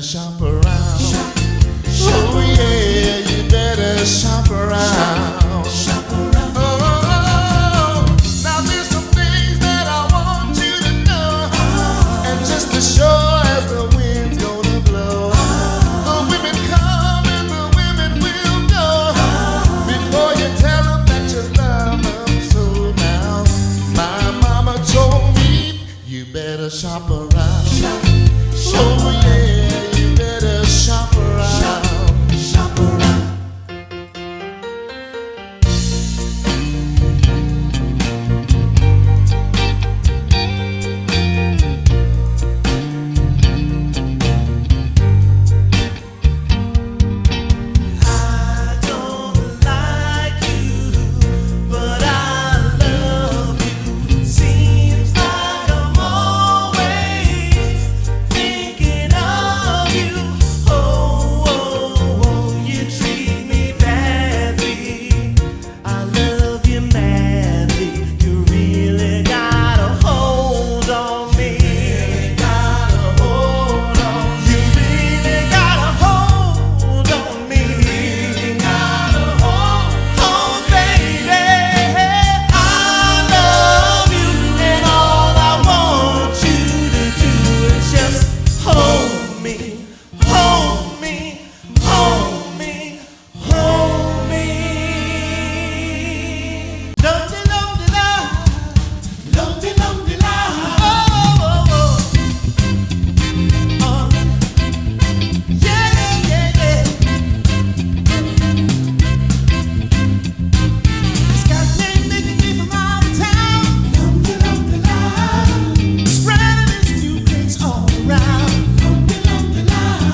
shop around. Oh yeah, you better shop around. Oh, now there's some things that I want you to know, and just as sure as the wind's gonna blow, the women come and the women will go. Before you tell them that you love them so now, my mama told me you better shop around. Oh yeah, you better shop around. Shop around. I don't like you, but I love you. Seems like I'm always thinking of you. Oh, oh, oh, you treat me badly. I love you madly. You really got a hold on me. Got a hold on. You really got a hold on me. Got a hold on, baby. I love you, and all I want you to do is just hold me, hold me, hold me, hold me. Lonely, lonely love, lonely, lonely love. Oh, oh, oh, oh. Yeah, yeah, yeah. This guy's name making me from out of town. Lonely, lonely love. Spreading his new place all around. Lonely, lonely love.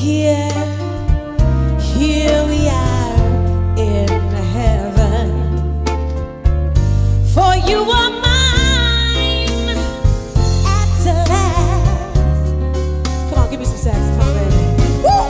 Here we are in heaven. For you are mine at last. Come on, give me some saxophone, baby. Woo!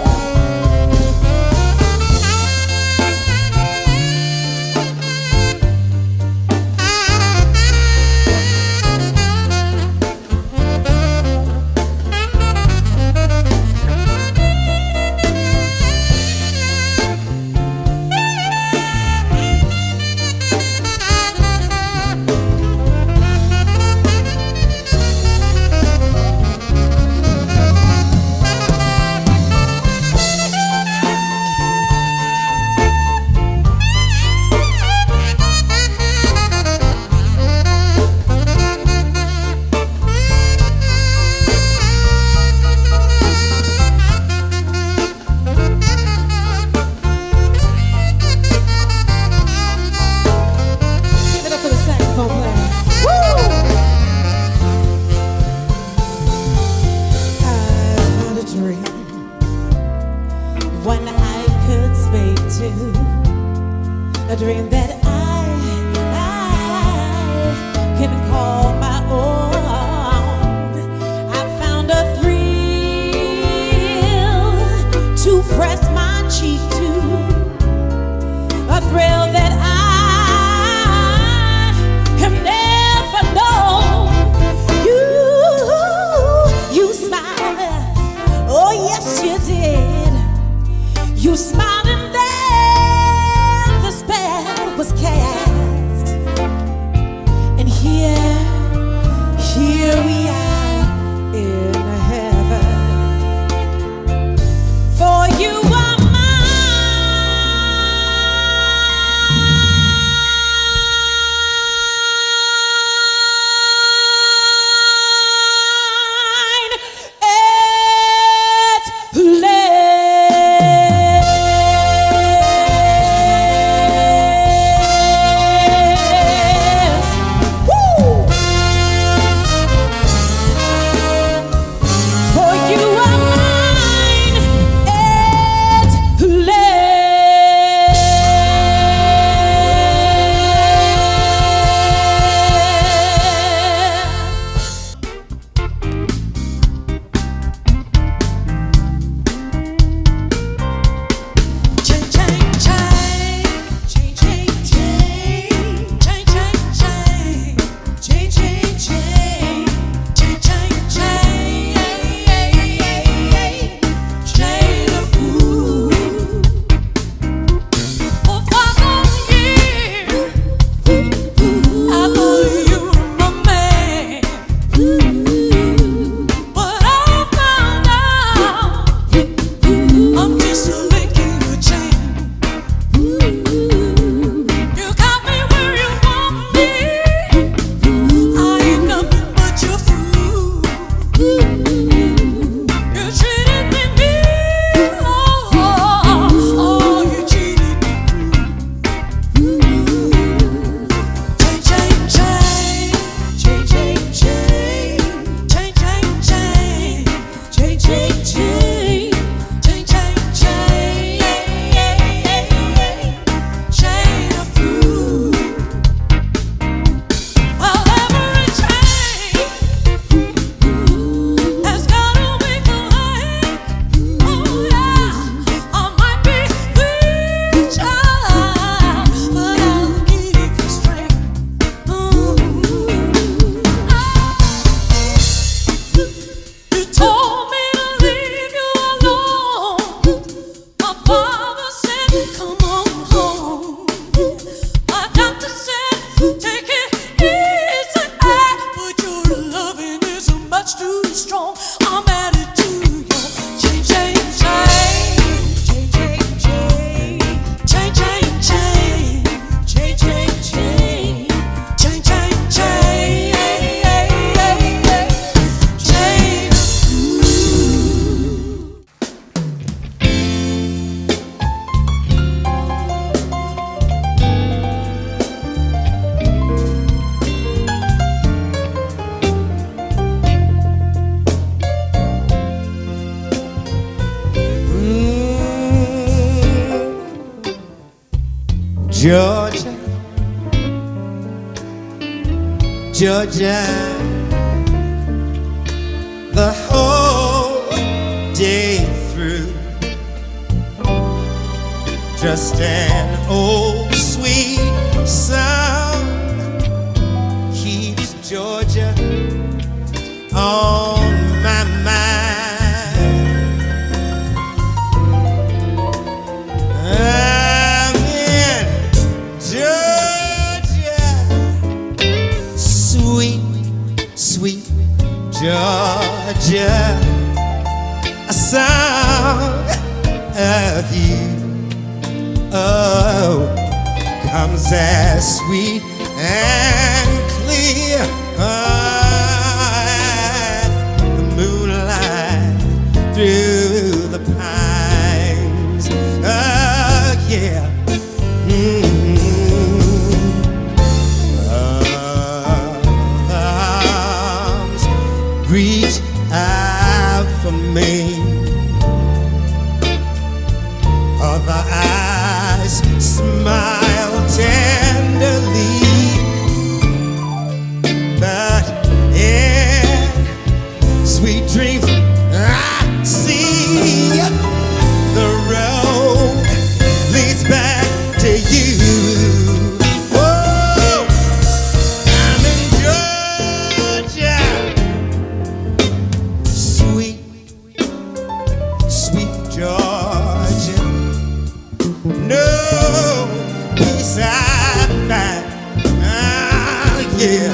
A dream that I can call my own. I found a thrill to press my cheek to, a thrill that I have never known. You smiled, oh yes you did. You smiled and then the spell was cast. And here we are in heaven. For you are mine at last. Georgia, Georgia, the whole day through. Just an old sweet sound keeps Georgia on my mind. I'm in Georgia, sweet, sweet Georgia, a sound of you. Oh, comes as sweet and clear as the moonlight through the pines. Oh, yeah. Arms reach out for me. Other eyes smile tenderly, but in sweet dreams I see the road leads back to you. Oh, I'm in Georgia, sweet, sweet Georgia. No peace I find, yeah,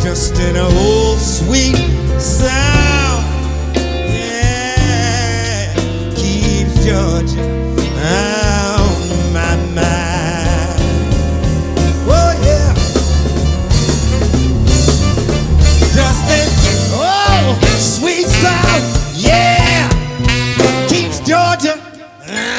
just an old sweet sound, yeah, keeps Georgia on my mind. Oh yeah, just an old sweet sound, yeah, keeps Georgia on.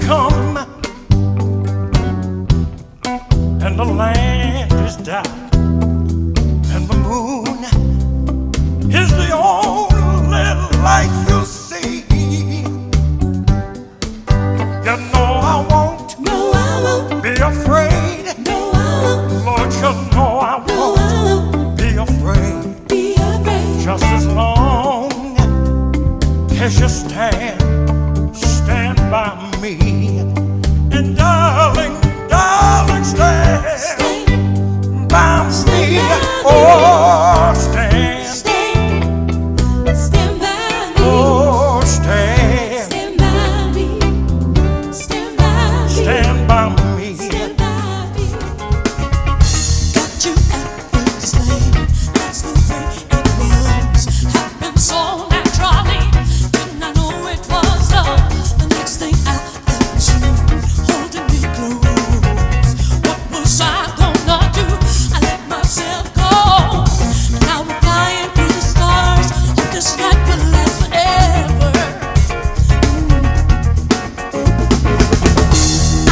Come and the land is dark and the moon is the only light you'll see. You know I won't, be afraid. Lord, you know I won't, be afraid. Just as long as you stand by me. And darling, darling, stand by me. Oh, stand by me. Oh, stand by me. Stand by me. Got you effortlessly. That's the way it was. Happened so naturally. Didn't I know it was love? The next thing I felt you holding me close. What was I gonna do? I let myself go. Now we're flying through the stars. Hope this night will last forever.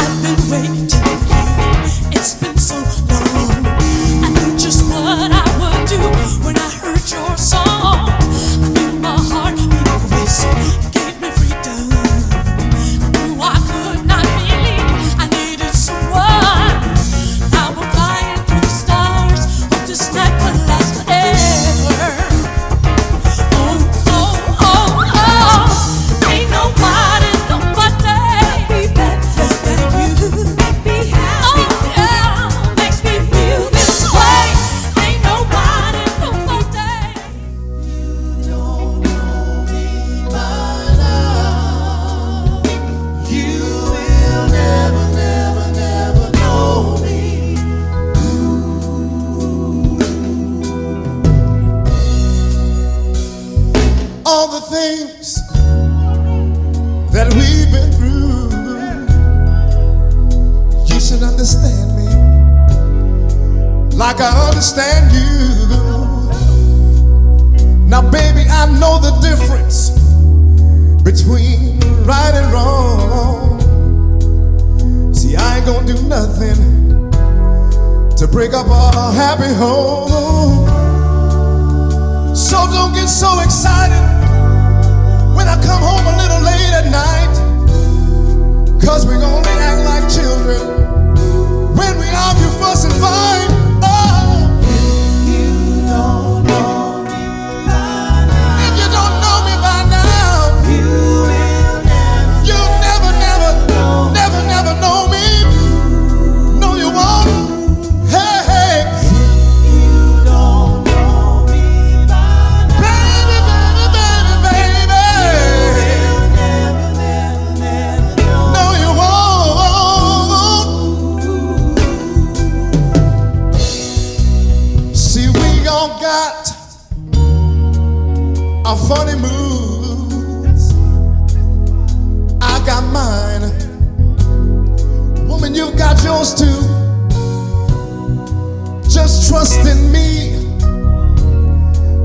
I've been waiting to be here. It's been so long. I knew just what I would do when I heard your song. I feel my heart beat race. It gave me freedom. I knew I could not believe I needed someone. Now we're flying through the stars. Hope this night will last forever. Oh, oh, oh, oh. Ain't nobody better than you. Make me happy. Oh, yeah. Makes me feel this way. Ain't nobody You don't know me, my love. You will never, never, never know me. All the things that we've been through, you should understand me like I understand you. Now, baby, I know the difference between between right and wrong. See, I ain't gonna do nothing to break up our happy home. So don't get so excited when I come home a little late at night, 'cause we only act like children when we argue, fuss, and fight. Oh, you don't know me by now. If you don't know me by now, you will never know me. No, you won't. Hey, hey. You don't know me by now. Baby, baby, baby, baby. You will never know. No, you won't. See, we all got our funny moods. I got mine. Woman, you've got yours too. Just trust in me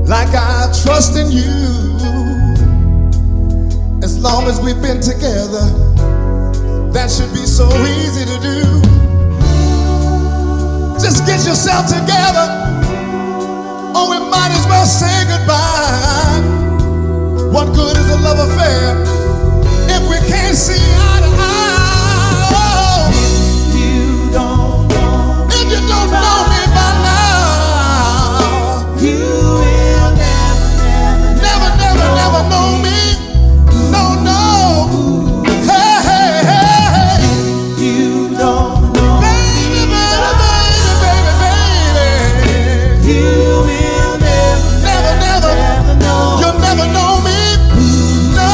like I trust in you. As long as we've been together, that should be so easy to do. Just get yourself together, or we might as well say goodbye. What good is a love affair if we can't see eye to eye? You don't know. If you don't know me by now, you will never know me. No, no. Hey, hey, hey. You don't know. Baby, baby, baby, baby, baby. You will never know. You'll never know me. No.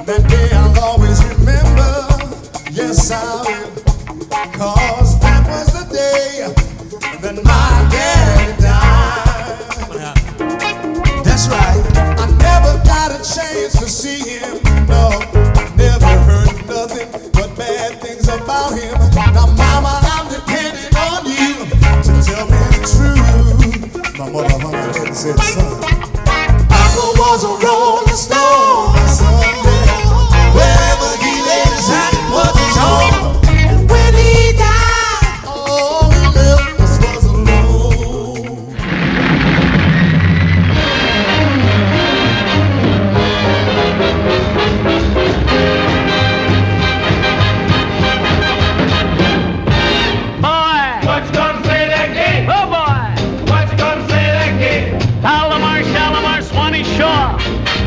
That day I'll always remember. Yes, I will. 'Cause that was the day that my daddy died. That's right. I never got a chance to see him. No, never heard nothing but bad things about him. Now, mama, I'm depending on you to tell me the truth. My mother hung her head and said, son, Uncle was a rolling stone. Wherever he laid his hat was his home. And when he died, all he left us was alone. Boy! What's gonna play that game? Oh boy! What's gonna play that game? Shalimar, Swanee Shore.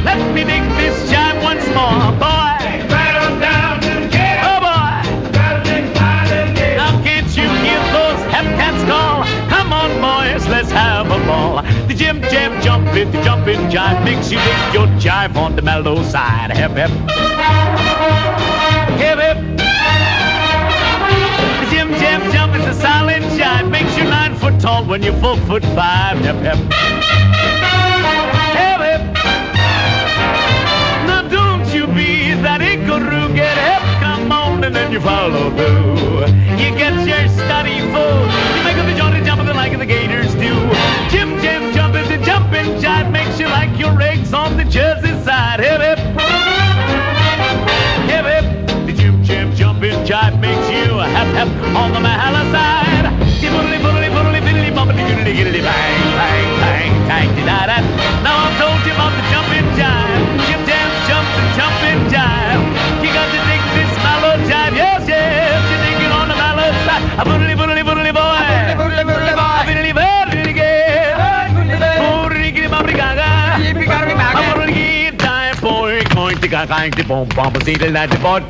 Let me dig this jive once more, boy. Right on down to the gate. Oh boy! Gotta dig by the gate. Now can't you hear those hep cats call? Come on, boys, let's have a ball. The jam jump it, the jumping jive makes you dig your jive on the mellow side. Hep hep. Hip hip. The jam jump it. tall when you're 4'5". Hip, hip. Hip, hip. Now don't you be that inkaroo. Get hip, come on, and then you follow through. You get your study full. You make up the joint and jump like the gators do. Jim, Jim, jump is a jumping jive. Makes you like your eggs on the Jersey side. Hip, hip. Hip, hip. The Jim, Jim, jumping jive makes you a hep, hep on the Mahala side. Boodly, boodly, boodly, biddly, bumpity, giddly, giddly, bang, bang, bang, tang, da, da. Now I've told you about the jumping jive. Jim, Jam, jump and jumping jive. You got to dig this mallow jive. Yes, yes, you dig it on the mallow side. A boodly, boodly, boodly boy. Boodly, boodly boy. A biddly, biddly, gay. Boodly, giddly, bumpity, gaga. A boodly, giddly, time, boy, going to ga, gang, the bomb, bomb, see the lad, the boy.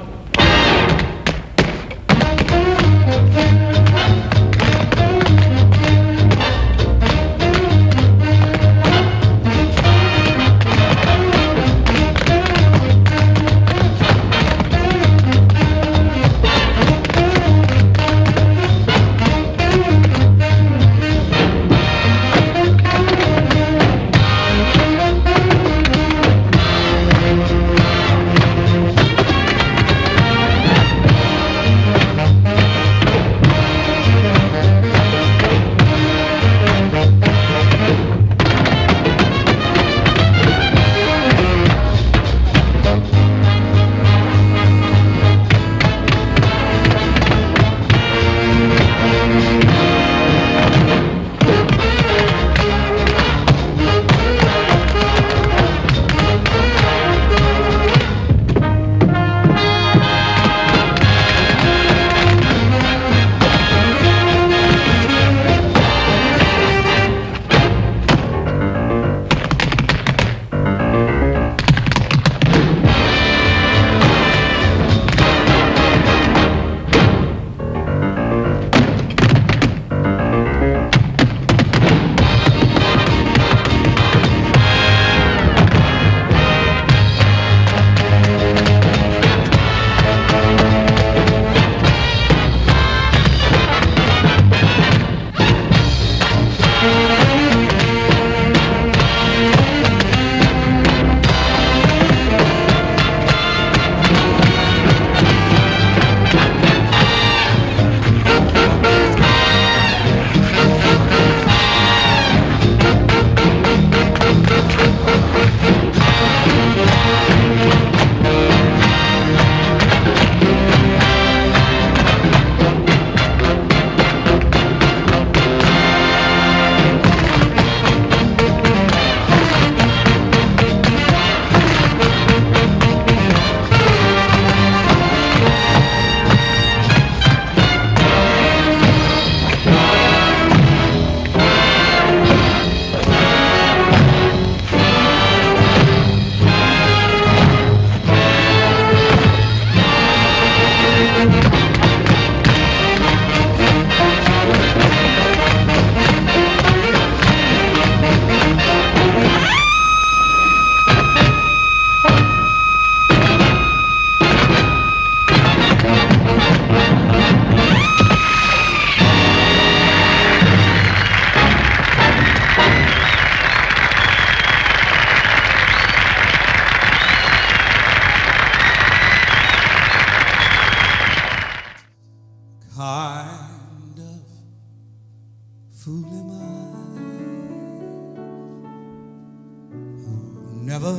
never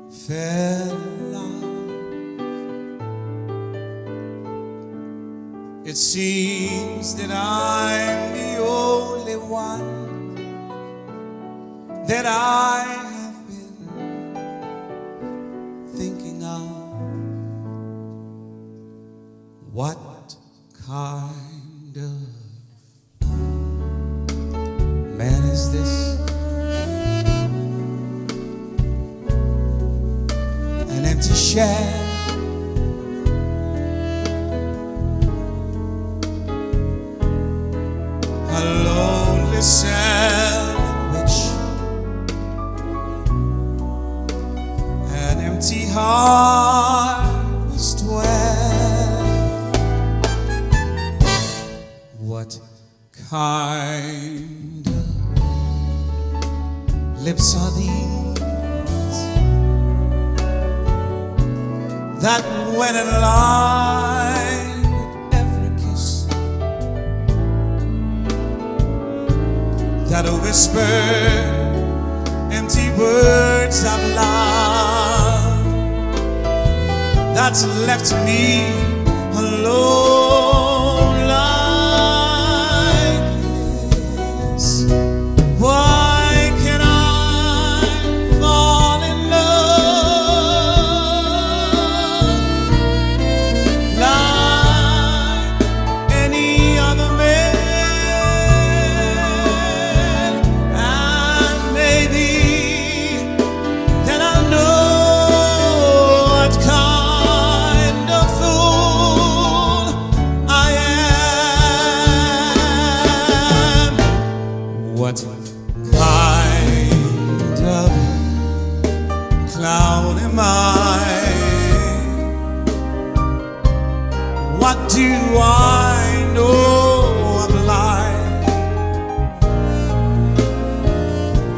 fell in love. It seems that I'm the only one that I have been thinking of. What kind of man is this? An empty shell, a lonely cell in which an empty heart was dwell. What kind that went in line with every kiss, that whispered empty words of love, that's left me alone like this. Why can I fall in love like any other man? And maybe then I'll know what kind of fool I am. What kind of clown am I? What do I know of life?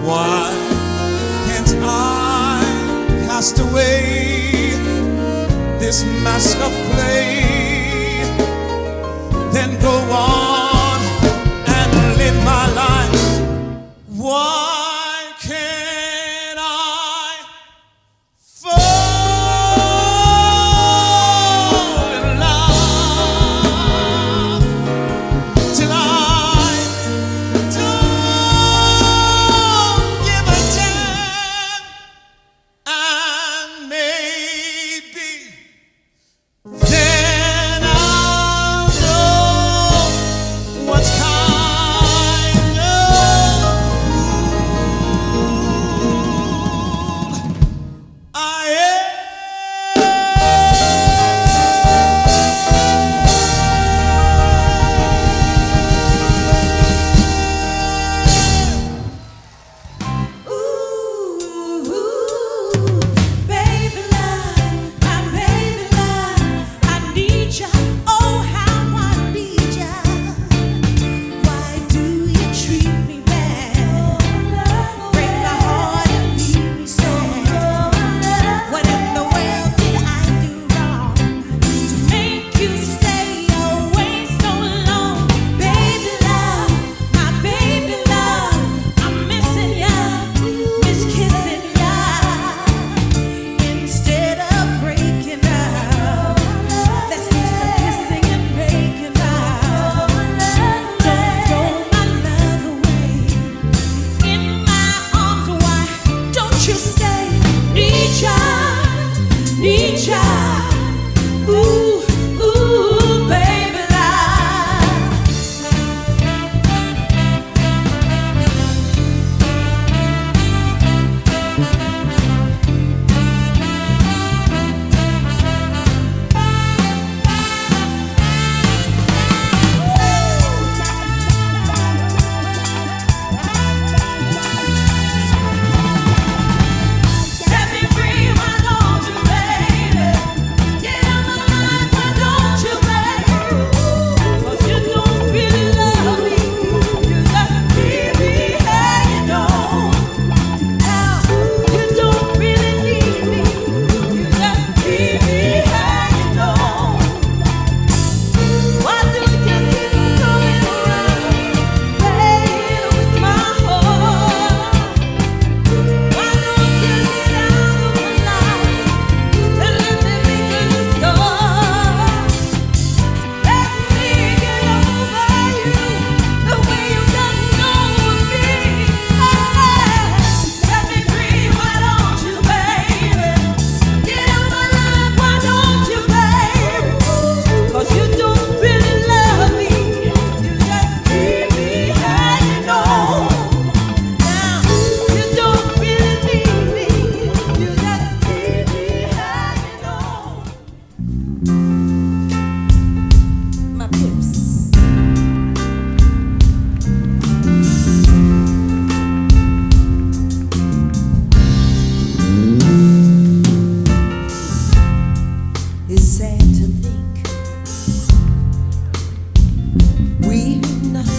Why can't I cast away this mask of clay, then go on and live my life? Why can't I fall in love till I don't give a damn? And maybe then I'll know what kind of fool I am. Baby love, my baby love, I need ya. Oh, how I need ya. Why do you treat me bad? Break my heart and leave me sad. What in the world did I do wrong to make you stay away so long? Baby love, my baby love, I'm missing ya, miss kissing ya. Instead of breaking up, let's do some kissing and making love. Don't throw my love away. In my arms, why don't you stay? Need ya, need ya. Ooh, ooh, baby love. Set me free, why don't you, baby? Get out my life, why don't you, baby? 'Cause you don't really love me, you just keep me hanging on. Now you don't really need me, you just keep me hanging on. Why do you keep going around, playing with my heart? Why don't you get out of my life and let me make a new start? Let me get over you the way you done over me. Set me free, why don't you, baby? Get out my life, why don't you, baby? 'Cause you don't really love me, you just keep me hanging on. Now you don't really need me, you just keep me hanging on. My pips. It's sad to think we're not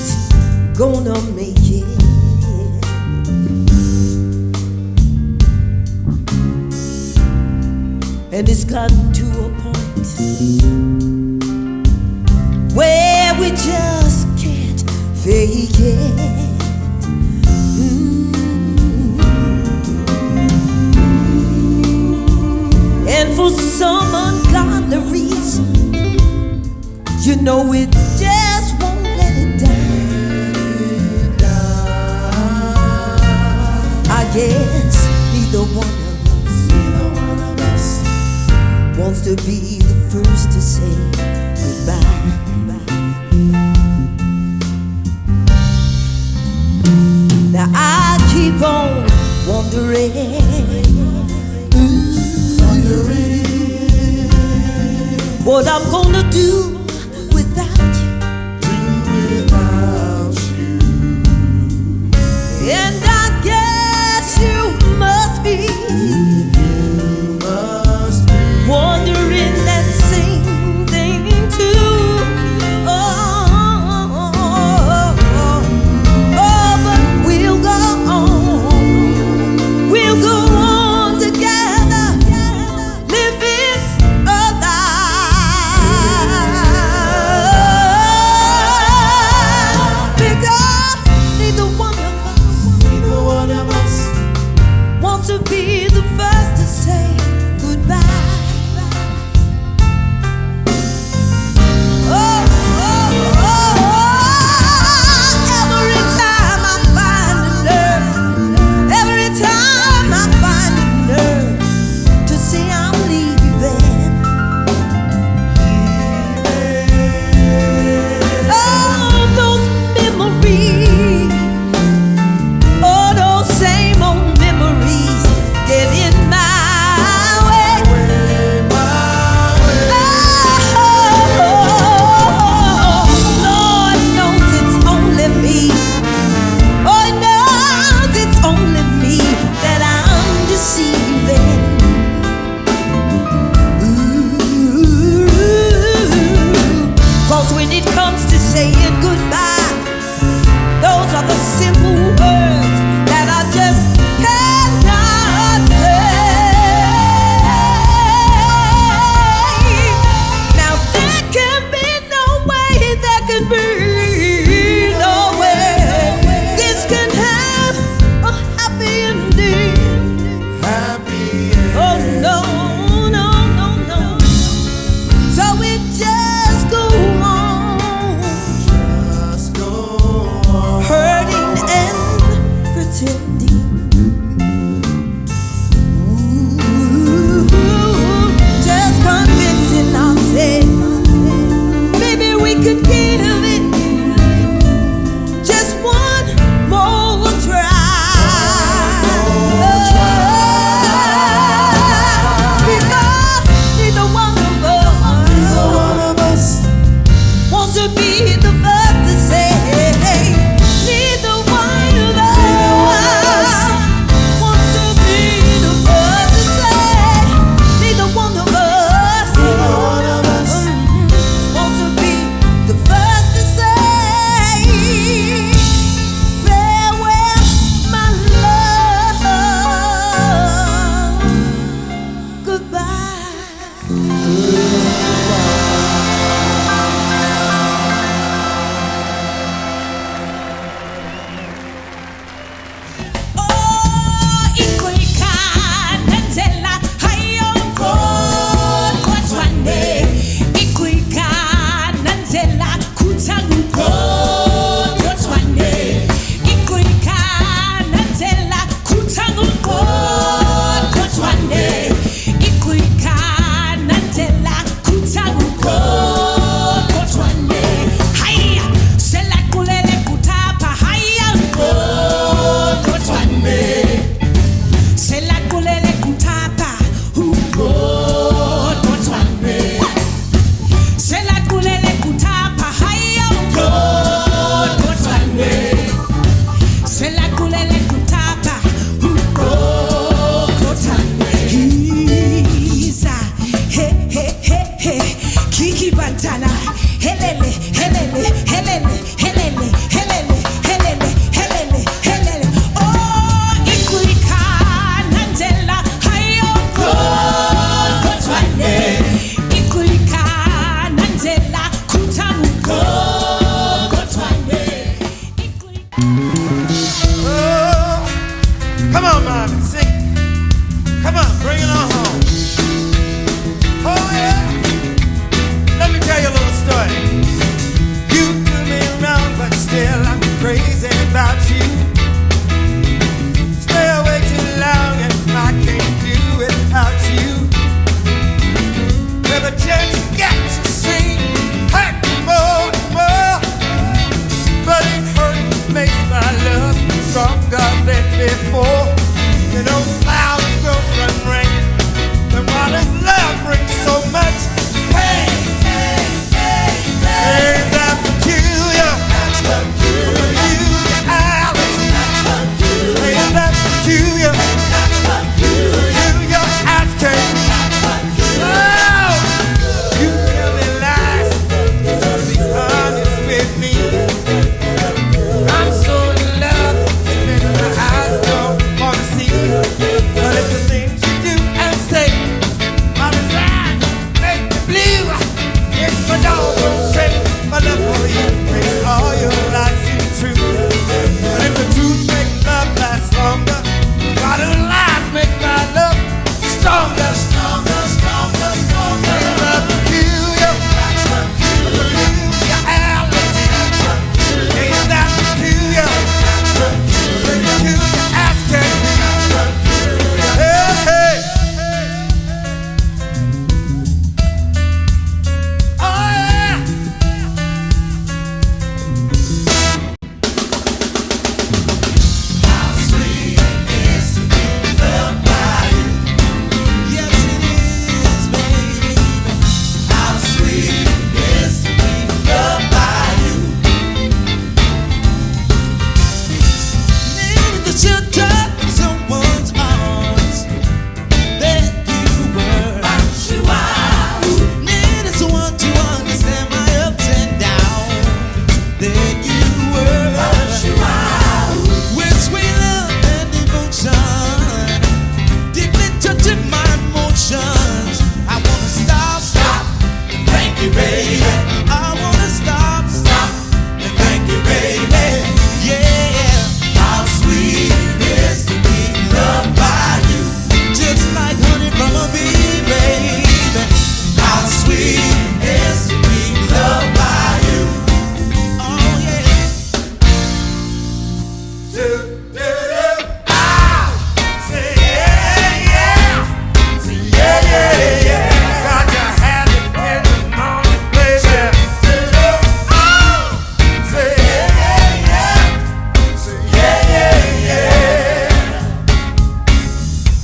gonna make it. And it's gotten to a where we just can't fake it. And for some ungodly reason, you know we just won't let it down. I guess neither one of us wants to be the first to say goodbye. Now I keep on wondering what I'm gonna do without you. And I guess you must be wondering that same thing too. But we'll go on together, living a life. Because neither one of us wants to be the first to say goodbye. Every time I find the nerve to say I'm leaving. Those memories, those same old memories get in my way. Lord knows it's only me. Oh, knows it's only me that I'm deceiving. Cause when it comes to saying goodbye, those are the simple words that I just cannot say. Now there can be no way, there can be no way this can have a happy ending. Oh no, no, no, no. So it just go on, hurting and pretending. Just convincing ourselves maybe we could give it just one more try. Because neither one of us wants to be the first to say. Neither one of us wants to be the first to say. Neither one of us wants to be the first to say farewell, my love, goodbye. Quick you, baby. I wanna stop and thank you, baby. Yeah, how sweet it is to be loved by you, just like honey from a bee, baby. How sweet it is to be loved by you. Oh yeah. Say yeah, yeah. Say yeah, yeah, yeah. Got to have it in the morning, baby. Oh, say yeah, yeah. Say yeah, yeah, yeah.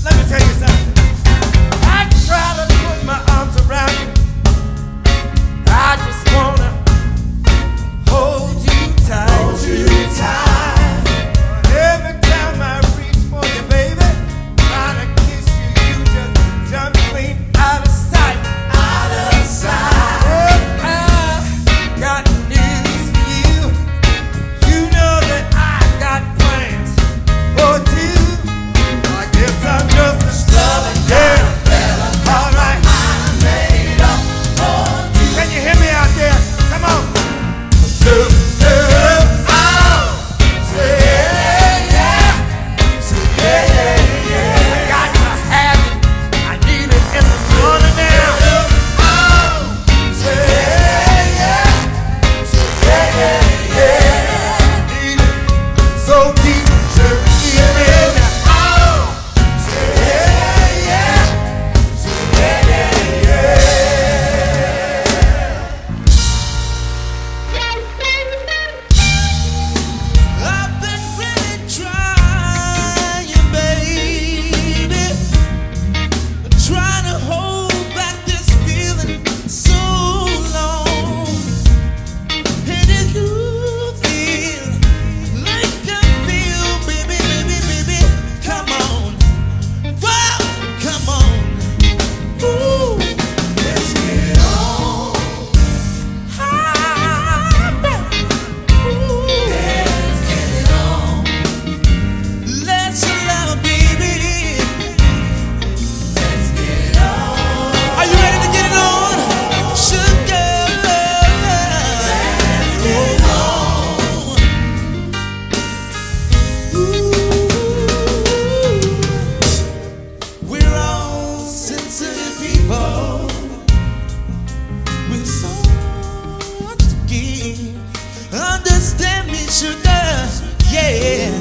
Let me tell you something. I try to put my arms around you. I just wanna hold you tight. Hold you tight. But every time I reach for you, baby, trying to kiss you, you just jump clean out of sight. Out of sight. Well, I got news for you. You know that I got plans for two. I guess I'm just a stubborn girl. All right. Can you hear me out there? Come on. Got to have it. I need it in the morning now. Need it so deep. Give me now. I've been really trying, baby, trying to hold back this feeling so long. And if you feel like I feel, baby, baby, baby, come on, wow, come on, ooh, let's get on. Let's love, baby. Let's get on. Are you ready to get it on? Sugar. Let's get on. Ooh. We're all sensitive people with so much to give. Understand me, sugar. Yeah.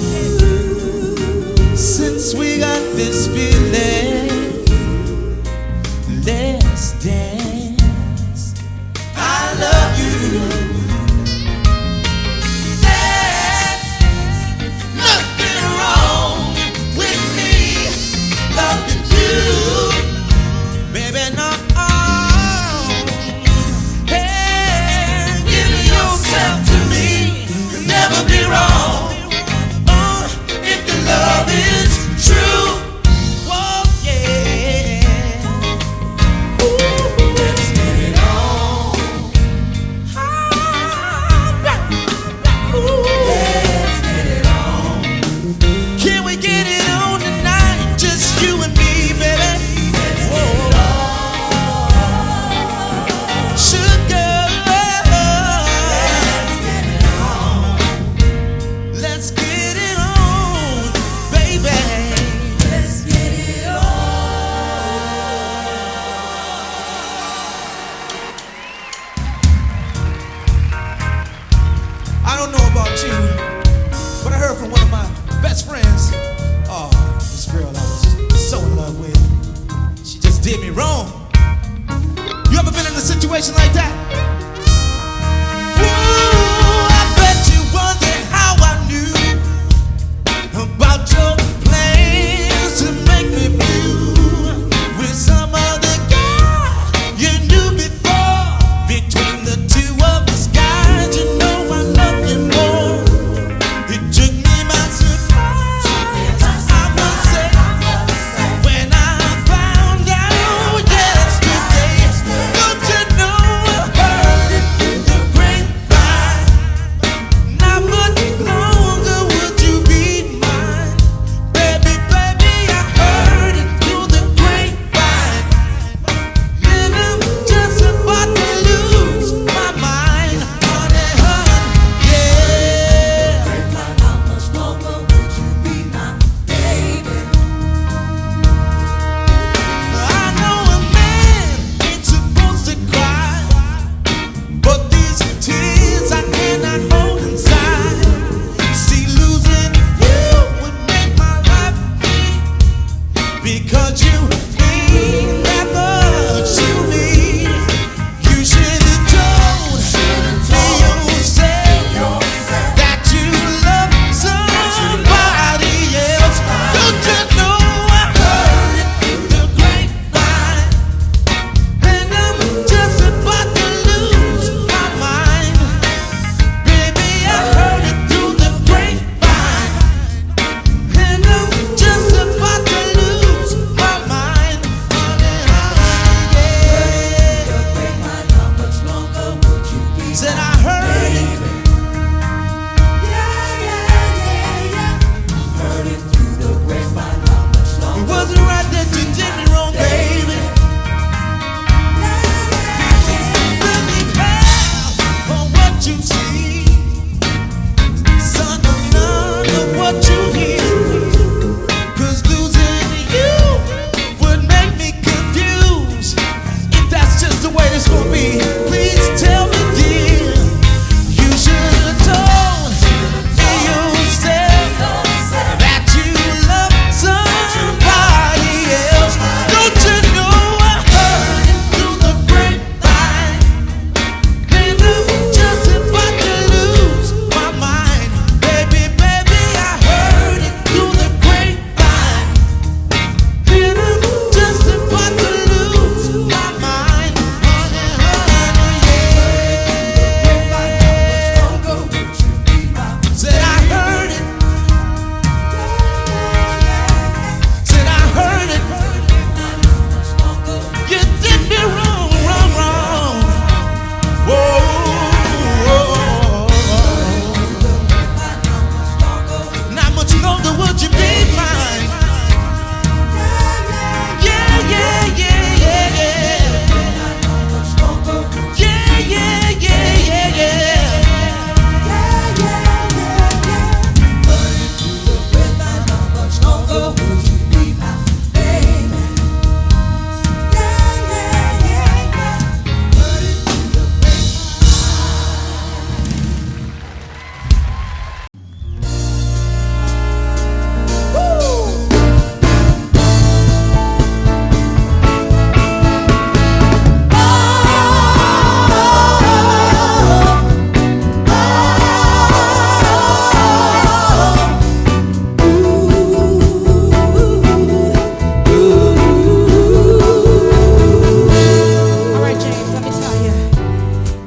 Since we got this feeling, let's dance. I love you. There's nothing wrong with me loving you, baby. No. Hey, give yourself to me. You'll never be wrong. If the love is true, oh yeah. Ooh, let's get it on. Ooh, let's get it on. Can we get it on tonight? Just you and me, baby. Let's get it on. Sugar. Let's get it on. Let's get it on, baby. Let's get it on. I don't know about you, but I heard from one of my best friends. Oh, this girl I was so in love with. She just did me wrong. You ever been in a situation like that? Ooh, I bet you wonder how I knew about your plans to make me blue with some other guy you knew before. Between the two of us guys, you know I love you more. It took me by surprise. I must say, when I found out yesterday, don't you know I heard Said I heard it. Heard it through the grapevine not much It longer. wasn't right that you did me wrong, baby. Really proud of what you see. Son of none of what you hear. 'Cause losing you would make me confused. If that's just the way it's gonna be, please tell me, dear. You should have told yourself that you love somebody else. Don't you know I heard it through the grapevine? Baby, just about to lose my mind. Baby, baby, I heard it through the grapevine. Baby, just about to lose my mind. Honey, honey, yeah. Said I heard it. Said I heard it. You did me wrong, wrong, wrong. Whoa, whoa. Not much longer would you be mine. Yeah, yeah, yeah, yeah, yeah. Yeah, yeah, yeah, yeah, yeah. All right, James, let me tell you.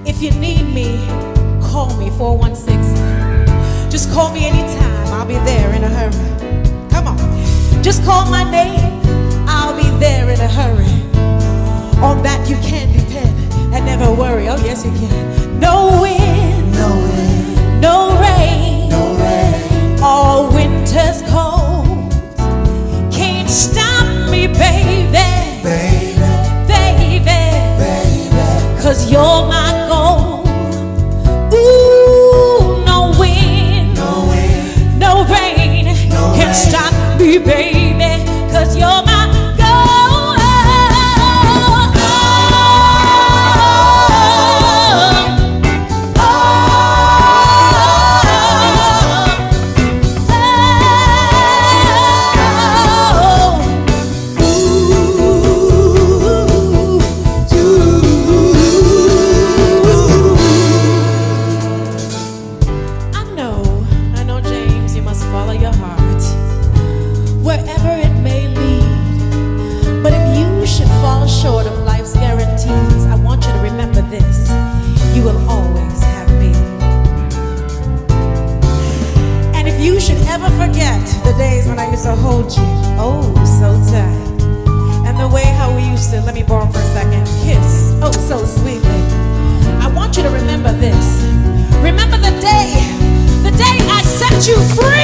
If you need me, call me 416. Just call me anytime. I'll be there in a hurry. Come on. Just call my name. I'll be there in a hurry. On that you can depend and never worry. Oh, yes, you can. No wind, no rain, all winter's cold. Can't stop me, baby. Baby. 'Cause you're my goal. Ooh, no wind, no rain, can't stop me, baby. 'Cause you're my goal. I know, James, you must follow your heart wherever it may lead. But if you should fall short of life's guarantees, I want you to remember this: you will always have me. And if you should ever forget the days when I used to hold you, oh, so tight, and the way how we used to, let me borrow for a second, kiss, oh, so sweetly, I want you to remember this. Remember the day I set you free.